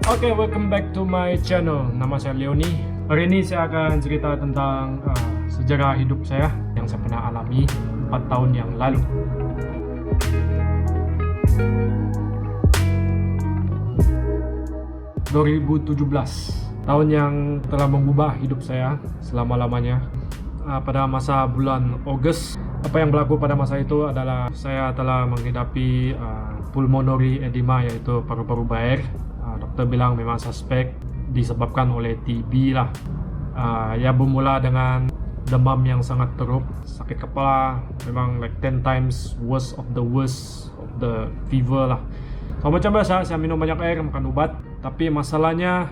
Oke, welcome back to my channel. Nama saya Leoni. Hari ini saya akan cerita tentang sejarah hidup saya yang saya pernah alami 4 tahun yang lalu. Tahun yang telah mengubah hidup saya selama-lamanya. Pada masa bulan Ogos, apa yang berlaku pada masa itu adalah saya telah menghidapi pulmonary edema, yaitu paru-paru bair. Dokter bilang memang suspek disebabkan oleh TB lah. Ya bermula dengan demam yang sangat teruk, sakit kepala, memang like 10 times worst of the fever lah. So macam biasa, saya minum banyak air, makan obat, tapi masalahnya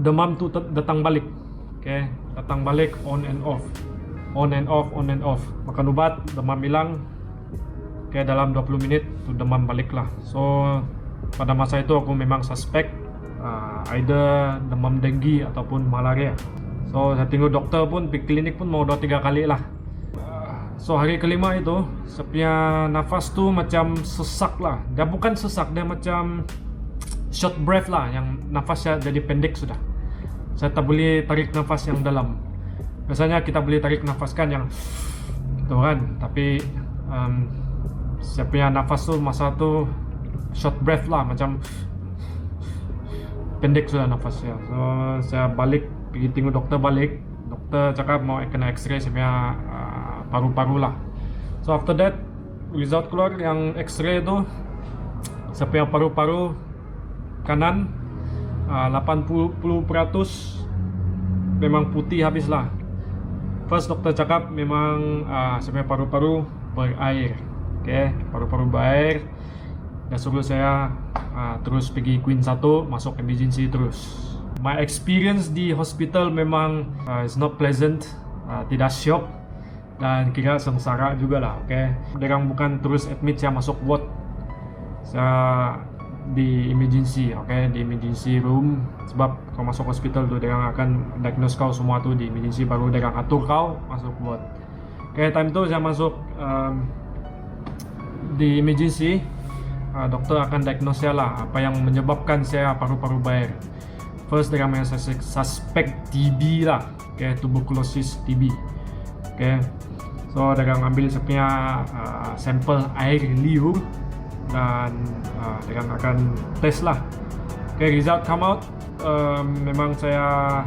demam tu datang balik. Okay, datang balik on and off. Makan obat, demam hilang. Okay, dalam 20 minit tu demam balik lah. So pada masa itu aku memang suspek either demam denggi ataupun malaria. So saya tengok doktor pun, pergi klinik pun mau 2-3 kali lah. So hari kelima itu saya punya nafas tu macam sesak lah. Dia bukan sesak, dia macam short breath lah, yang nafas saya jadi pendek sudah. Saya tak boleh tarik nafas yang dalam. Biasanya kita boleh tarik nafas kan yang gitu kan, tapi saya punya nafas tu masa tu short breath lah, macam pendek sudah nafasnya. So saya balik, pergi tengok doktor balik. Doktor cakap mau kena x-ray saya punya paru-paru lah. So after that, result keluar yang x-ray tu, saya punya paru-paru kanan 80% memang putih habis lah. First doktor cakap memang saya punya paru-paru berair. Okay, paru-paru berair. Dia suruh saya terus pergi Queen 1, masuk emergency terus. My experience di hospital memang is not pleasant, tidak syok dan kira sengsara jugalah. Okay, mereka bukan terus admit saya masuk ward, saya di emergency. Okay, di emergency room, sebab kau masuk hospital tu mereka akan diagnose kau semua tu di emergency, baru mereka atur kau masuk ward. Okay, time tu saya masuk di emergency. Doktor akan diagnose saya lah apa yang menyebabkan saya paru-paru bair. First dia memang suspek TB lah, okay, tuberculosis TB. Okay, so dia ambil saya punya sampel air liur dan dia akan test lah. Okay, result come out, memang saya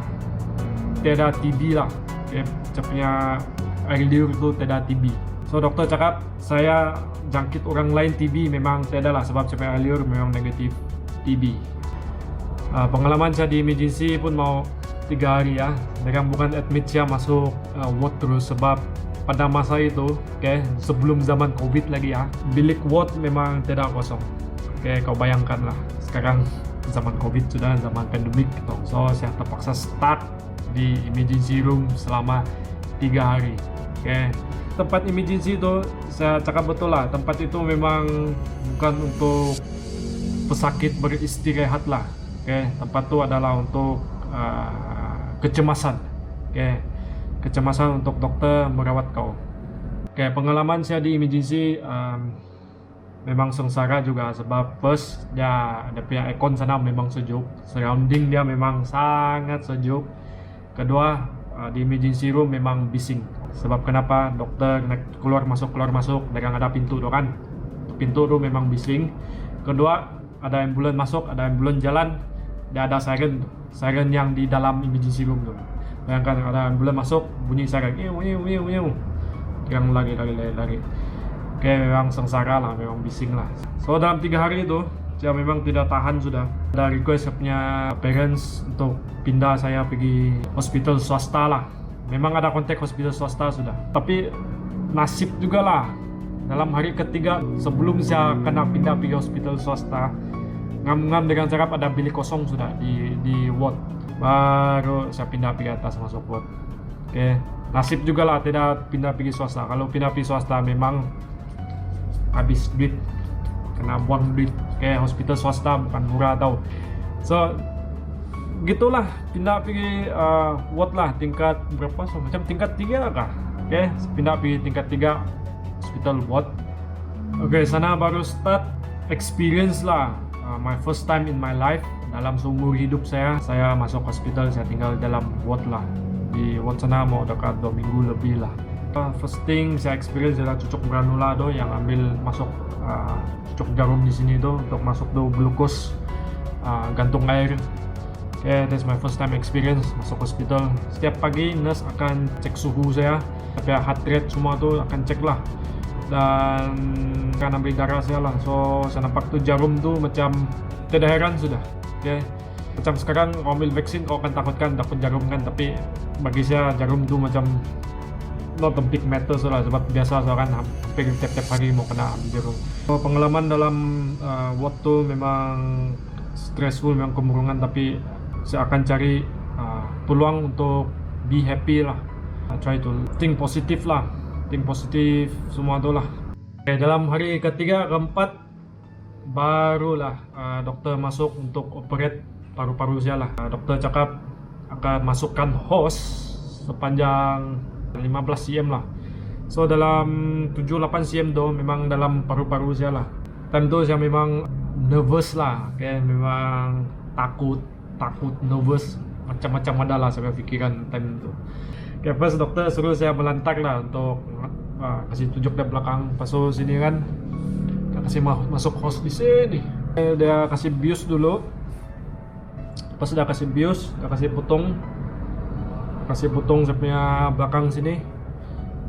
tiada TB lah. Okay, saya punya air liur tu tiada TB. So doktor cakap saya jangkit orang lain TB memang tiada lah, sebab saya air liur memang negatif TB. Pengalaman saya di emergency pun mau 3 hari ya. Mereka bukan admit saya masuk ward terus, sebab pada masa itu, okay, sebelum zaman COVID lagi ya, bilik ward memang tidak kosong. Okay, kau bayangkan lah, sekarang zaman COVID sudah, zaman pandemik gitu. So saya terpaksa stuck di emergency room selama 3 hari. Okay, tempat emergency itu saya cakap betul lah, tempat itu memang bukan untuk pesakit beristirahat lah. Okay, tempat itu adalah untuk kecemasan. Okay, kecemasan untuk dokter merawat kau. Okay, pengalaman saya di emergency memang sengsara juga, sebab first dia punya aircon sana memang sejuk, surrounding dia memang sangat sejuk. Kedua, di emergency room memang bising. Sebab kenapa? Dokter keluar masuk dengan ada pintu tu kan. Pintu tu memang bising. Kedua, ada ambulans masuk, ada ambulans jalan, dia ada siren yang di dalam emergency room tu. Bayangkan ada ambulans masuk, bunyi siren, yang lagi. Okay, memang sengsara lah, memang bising lah. So dalam 3 hari itu saya memang tidak tahan sudah. Ada request saya punya parents untuk pindah saya pergi hospital swasta lah. Memang ada kontak hospital swasta sudah, tapi nasib juga lah. Dalam hari ketiga sebelum saya kena pindah pergi hospital swasta, ngam-ngam dengan cakap ada bilik kosong sudah di ward. Baru saya pindah pergi atas masuk ward. Okay, nasib juga lah tidak pindah pergi swasta. Kalau pindah pergi swasta memang habis duit, kena buang duit. Okay, hospital swasta bukan murah tau. So gitulah, pindah pergi ward lah, tingkat berapa, so macam tingkat 3 kah. Okay, pindah pergi tingkat 3 hospital ward. Okay, sana baru start experience lah my first time in my life. Dalam seumur hidup saya masuk hospital, saya tinggal dalam ward lah. Di ward sana mau dekat 2 minggu lebih lah. First thing saya experience adalah cucuk granula tuh yang ambil masuk cucuk jarum di sini tuh untuk masuk tuh glukos gantung air. Okay, that's my first time experience masuk hospital. Setiap pagi nurse akan cek suhu saya, tapi heart rate semua tuh akan cek lah, dan akan ambil darah saya lah. So saya nampak tuh jarum tuh macam tidak heran sudah. Okay. Macam sekarang kau ambil vaksin kau akan takut jarum kan, tapi bagi saya jarum tuh macam not a big matter lah, sebab biasa saya kan hampir tiap hari mau kena ambil jarum. So, pengalaman dalam waktu memang stressful, memang kemurungan, tapi saya akan cari peluang untuk be happy lah. Try to think positif lah, think positif semua tu lah. Okay, dalam hari ketiga keempat barulah doktor masuk untuk operate paru-paru saya lah. Doktor cakap akan masukkan hose sepanjang 15 cm lah. So dalam 7-8 cm tu memang dalam paru-paru saya lah. Time tu saya memang nervous lah, okay? Memang takut, nervous, macam-macam ada lah saya fikiran time tu. Okay, first doktor suruh saya melantar lah untuk kasih tunjuk dari belakang. Pas sini kan dia kasih masuk hose di sini. Dia kasih bius dulu. Pas sudah kasih bius, dia kasih potong saya punya belakang sini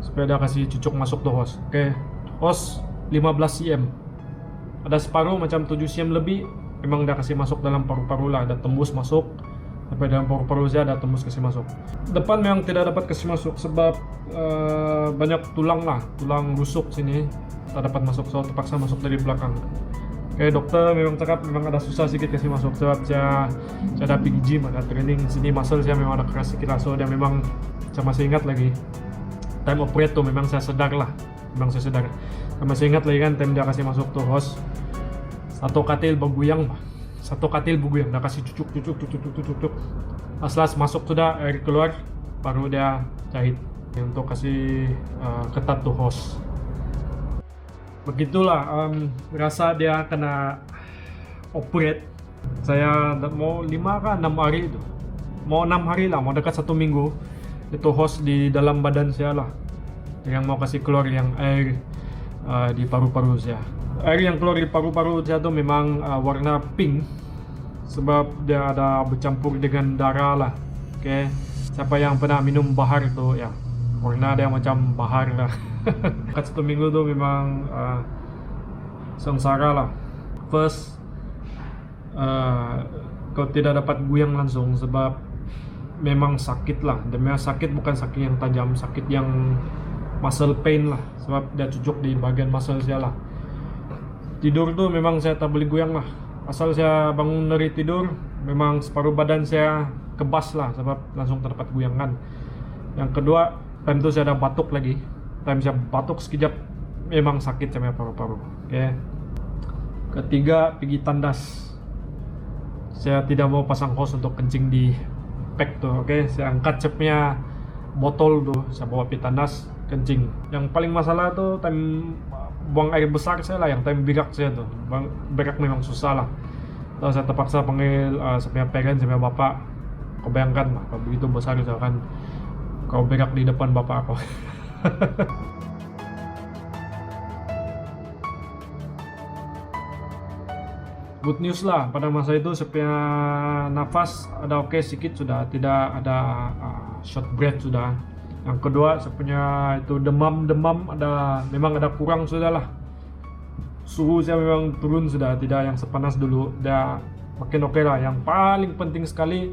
supaya dia kasih cucuk masuk tuh hose. Oke, hose 15 cm. Ada separuh macam 7 cm lebih, memang dia kasih masuk dalam paru-paru lah, ada tembus masuk sampai dalam paru-paru saya, ada tembus kasih masuk. Depan memang tidak dapat kasih masuk sebab banyak tulang rusuk sini, tak dapat masuk, so terpaksa masuk dari belakang. Oke, dokter memang cakap memang ada susah sedikit kasih masuk sebab saya ada pergi gym, ada training sini, muscle saya memang ada keras sedikit lah. So dia memang, saya masih ingat lagi time operate tuh memang saya sedar. Saya masih ingat lagi kan time dia kasih masuk tuh hose, satu katil bergoyang, dia kasih cucuk. Pas masuk sudah air keluar, baru dia jahit untuk kasih ketat tuh hose. Begitulah rasa dia kena operate. Saya mau 5 ke 6 hari itu, mau 6 hari lah, mau dekat 1 minggu. Itu hose di dalam badan saya lah yang mau kasih keluar yang air di paru-paru saya. Air yang keluar di paru-paru saya tuh memang warna pink sebab dia ada bercampur dengan darah lah. Oke, siapa yang pernah minum bahar tuh ya, warna dia macam bahar lah. Dekat 1 minggu tuh memang sengsara lah. First kau tidak dapat goyang langsung sebab memang sakit lah. Dan memang sakit bukan sakit yang tajam, sakit yang muscle pain lah, sebab dia cucuk di bagian muscle saya lah. Tidur tuh memang saya tak boleh goyang lah. Asal saya bangun dari tidur memang separuh badan saya kebas lah sebab langsung terdapat goyangan. Yang kedua, time tuh saya ada batuk lagi. Time saya batuk sekejap memang sakit sama paru-paru. Oke. Ketiga, pergi tandas. Saya tidak mau pasang hose untuk kencing di pack tuh. Oke, saya angkat cepnya botol tuh, saya bawa pergi tandas kencing. Yang paling masalah tuh time buang air besar saya lah, yang time berak saya tuh. Berak memang susah lah. Lalu saya terpaksa panggil saya punya parents, saya punya bapak. Kau bayangkan lah, kalau begitu besar misalkan kau berak di depan bapak aku. Good news lah, pada masa itu saya punya nafas ada oke sedikit sudah, tidak ada short breath sudah. Yang kedua saya punya itu demam ada, memang ada kurang sudah lah. Suhu saya memang turun sudah, tidak yang sepanas dulu, dia makin oke lah. Yang paling penting sekali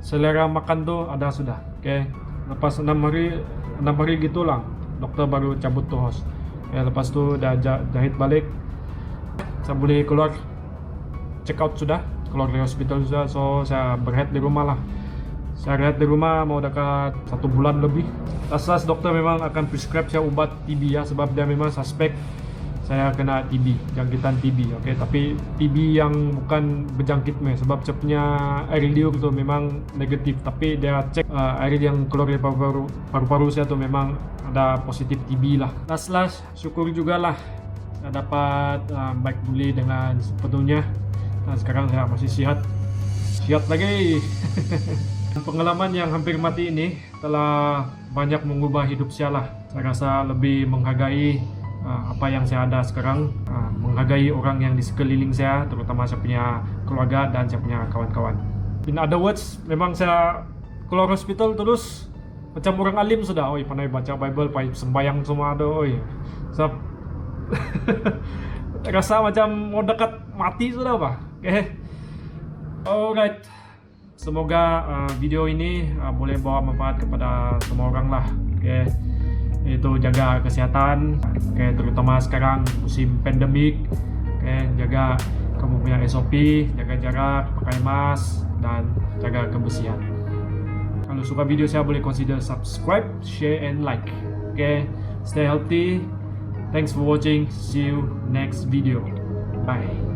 selera makan tuh ada sudah. Oke, lepas 6 hari gitulah dokter baru cabut tuh hose. Ya, lepas itu udah jahit balik, saya boleh keluar, check out sudah, keluar dari hospital sudah. So saya berehat di rumah lah. Saya rehat di rumah mau dekat 1 bulan lebih. Asas dokter memang akan prescribe saya obat TB ya, sebab dia memang suspek saya kena TB, jangkitan TB. Oke, tapi TB yang bukan berjangkit sebab saya punya air liur tuh memang negatif, tapi dia cek air yang keluar dari paru-paru saya tuh memang ada positif TB lah. Last syukur juga lah saya dapat baik pulih dengan sepenuhnya. Nah, sekarang saya masih sihat lagi. Pengalaman yang hampir mati ini telah banyak mengubah hidup saya lah. Saya rasa lebih menghargai apa yang saya ada sekarang, menghargai orang yang di sekeliling saya, terutama saya punya keluarga dan saya punya kawan-kawan. In other words, memang saya keluar hospital terus macam orang alim sudah. Oi, pandai baca Bible, pandai sembayang semua ada. Oi, saya rasa macam mau dekat mati sudah, Pak. Okay. Alright. Semoga video ini boleh bawa manfaat kepada semua orang lah. Okay. Itu jaga kesehatan, okay, terutama sekarang musim pandemik. Okay, jaga kamu punya SOP, jaga jarak, pakai mask, dan jaga kebersihan. Kalau suka video saya boleh consider subscribe, share, and like. Okay, stay healthy. Thanks for watching. See you next video. Bye.